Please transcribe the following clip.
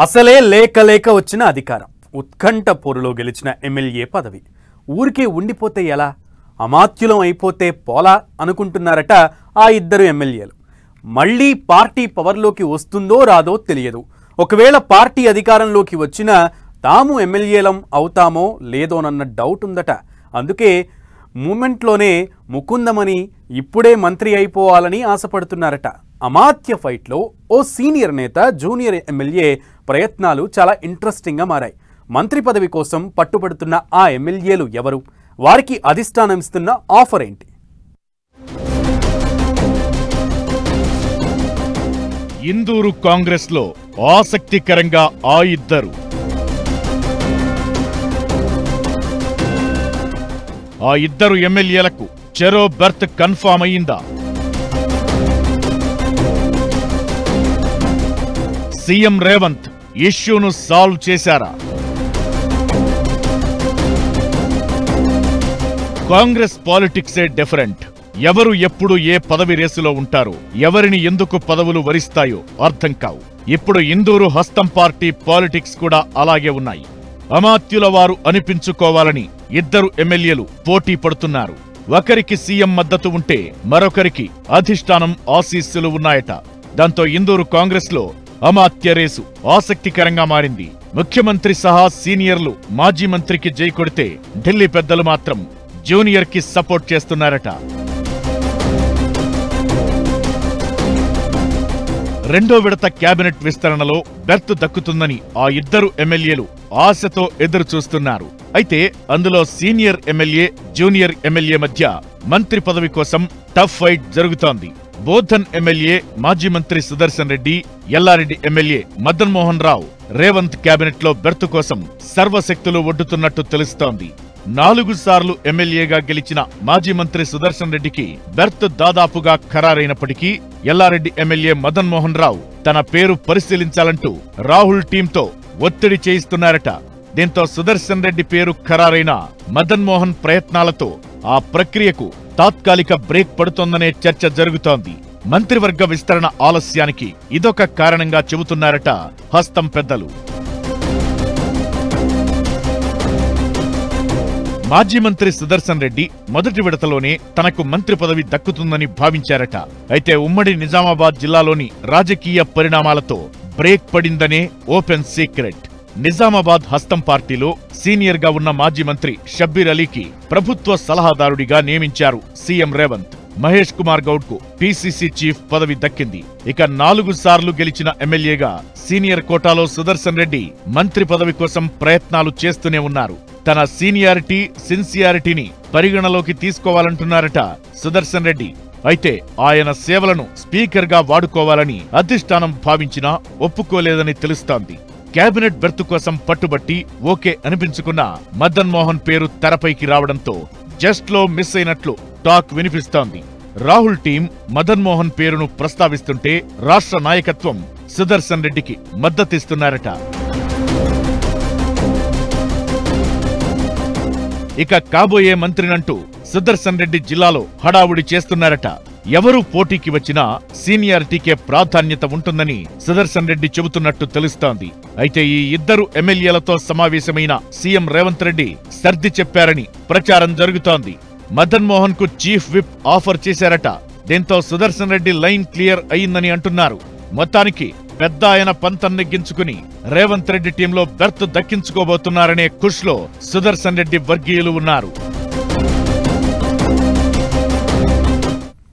అసలే లేక వచ్చిన అధికారం ఉత్కంఠ పోరులో గెలిచిన ఎమ్మెల్యే పదవి ఊరికే ఉండిపోతే ఎలా అమాత్యులం అయిపోతే పోలా అనుకుంటున్నారట ఆ ఇద్దరు ఎమ్మెల్యేలు. మళ్ళీ పార్టీ పవర్లోకి వస్తుందో రాదో తెలియదు. ఒకవేళ పార్టీ అధికారంలోకి వచ్చినా తాము ఎమ్మెల్యేలం అవుతామో లేదోనన్న డౌట్ ఉందట. అందుకే మూమెంట్లోనే ముకుందమని ఇప్పుడే మంత్రి అయిపోవాలని ఆశపడుతున్నారట. అమాత్య ఫైట్లో ఓ సీనియర్ నేత జూనియర్ ఎమ్మెల్యే ప్రయత్నాలు చాలా ఇంట్రెస్టింగ్గా మారాయి. మంత్రి పదవి కోసం పట్టుబడుతున్న ఆ ఎమ్మెల్యేలు ఎవరు? వారికి అధిష్టానం ఇస్తున్న ఆఫర్ ఏంటి? ఇందూరు కాంగ్రెస్లో ఆసక్తికరంగా ఆ ఇద్దరు ఎమ్మెల్యేలకు చెరో బెర్త్ కన్ఫామ్ అయ్యిందా? సీఎం రేవంత్ ఇష్యూను సాల్వ్ చేశారా? కాంగ్రెస్ పాలిటిక్సే డిఫరెంట్. ఎవరు ఎప్పుడు ఏ పదవి రేసులో ఉంటారో, ఎవరిని ఎందుకు పదవులు వరిస్తాయో అర్థం కావు. ఇప్పుడు ఇందూరు హస్తం పార్టీ పాలిటిక్స్ కూడా అలాగే ఉన్నాయి. అమాత్యుల వారు అనిపించుకోవాలని ఇద్దరు ఎమ్మెల్యేలు పోటీ పడుతున్నారు. ఒకరికి సీఎం మద్దతు ఉంటే మరొకరికి అధిష్టానం ఆశీస్సులు ఉన్నాయట. దాంతో ఇందూరు కాంగ్రెస్లో అమాత్య రేసు ఆసక్తికరంగా మారింది. ముఖ్యమంత్రి సహా సీనియర్లు మాజీ మంత్రికి జై కొడితే, ఢిల్లీ పెద్దలు మాత్రం జూనియర్ కి సపోర్ట్ చేస్తున్నారట. రెండో విడత కేబినెట్ విస్తరణలో బెర్త్ దక్కుతుందని ఆ ఇద్దరు ఎమ్మెల్యేలు ఆశతో ఎదురు చూస్తున్నారు. అయితే అందులో సీనియర్ ఎమ్మెల్యే, జూనియర్ ఎమ్మెల్యే మధ్య మంత్రి పదవి కోసం టఫ్ ఫైట్ జరుగుతోంది. బోధన్ ఎమ్మెల్యే మాజీ మంత్రి సుదర్శన్ రెడ్డి, ఎల్లారెడ్డి ఎమ్మెల్యే మదన్ మోహన్ రావు రేవంత్ కేబినెట్ లో బెర్త్ కోసం సర్వశక్తులు ఒడ్డుతున్నట్టు తెలుస్తోంది. 4 సార్లు ఎమ్మెల్యేగా గెలిచిన మాజీ మంత్రి సుదర్శన్ రెడ్డికి బెర్త్ దాదాపుగా ఖరారైనప్పటికీ ఎల్లారెడ్డి ఎమ్మెల్యే మదన్ మోహన్ రావు తన పేరు పరిశీలించాలంటూ రాహుల్ టీంతో ఒత్తిడి చేయిస్తున్నారట. దీంతో సుదర్శన్ రెడ్డి పేరు ఖరారైన మదన్ మోహన్ ప్రయత్నాలతో ఆ ప్రక్రియకు తాత్కాలిక బ్రేక్ పడుతోందనే చర్చ జరుగుతోంది. మంత్రివర్గ విస్తరణ ఆలస్యానికి ఇదొక కారణంగా చెబుతున్నారట హస్తం పెద్దలు. మాజీ మంత్రి సుదర్శన్ రెడ్డి మొదటి విడతలోనే తనకు మంత్రి పదవి దక్కుతుందని భావించారట. అయితే ఉమ్మడి నిజామాబాద్ జిల్లాలోని రాజకీయ పరిణామాలతో బ్రేక్ పడిందనే ఓపెన్ సీక్రెట్. నిజామాబాద్ హస్తం పార్టీలో సీనియర్ గా ఉన్న మాజీ మంత్రి షబ్బీర్ అలీకి ప్రభుత్వ సలహాదారుడిగా నియమించారు సీఎం రేవంత్. మహేష్ కుమార్ గౌడ్ కు పీసీసీ చీఫ్ పదవి దక్కింది. ఇక 4 సార్లు గెలిచిన ఎమ్మెల్యేగా సీనియర్ కోటాలో సుదర్శన్ రెడ్డి మంత్రి పదవి కోసం ప్రయత్నాలు చేస్తూనే ఉన్నారు. తన సీనియారిటీ, సిన్సియారిటీని పరిగణలోకి తీసుకోవాలంటున్నారట సుదర్శన్ రెడ్డి. అయితే ఆయన సేవలను స్పీకర్ గా వాడుకోవాలని అధిష్టానం భావించినా ఒప్పుకోలేదని తెలుస్తోంది. కేబినెట్ బెర్త్ కోసం పట్టుబట్టి ఓకే అనిపించుకున్న మదన్ మోహన్ పేరు తెరపైకి రావడంతో జస్ట్ లో మిస్ అయినట్లు టాక్ వినిపిస్తోంది. రాహుల్ టీం మదన్ మోహన్ పేరును ప్రస్తావిస్తుంటే రాష్ట్ర నాయకత్వం సుదర్శన్ రెడ్డికి మద్దతిస్తున్నారట. ఇక కాబోయే మంత్రినంటూ సుదర్శన్ రెడ్డి జిల్లాలో హడావుడి చేస్తున్నారట. ఎవరు పోటీకి వచ్చినా సీనియారిటీకే ప్రాధాన్యత ఉంటుందని సుదర్శన్ రెడ్డి చెబుతున్నట్టు తెలుస్తోంది. అయితే ఈ ఇద్దరు ఎమ్మెల్యేలతో సమావేశమైన సీఎం రేవంత్ రెడ్డి సర్ది చెప్పారని ప్రచారం జరుగుతోంది. మదన్ మోహన్ కు చీఫ్ విప్ ఆఫర్ చేశారట. దీంతో సుదర్శన్ రెడ్డి లైన్ క్లియర్ అయిందని అంటున్నారు. మొత్తానికి పెద్ద ఆయన పంతం నెగ్గించుకుని రేవంత్ రెడ్డి టీంలో బెర్త్ దక్కించుకోబోతున్నారనే ఖుష్లో సుదర్శన్ రెడ్డి వర్గీయులు ఉన్నారు.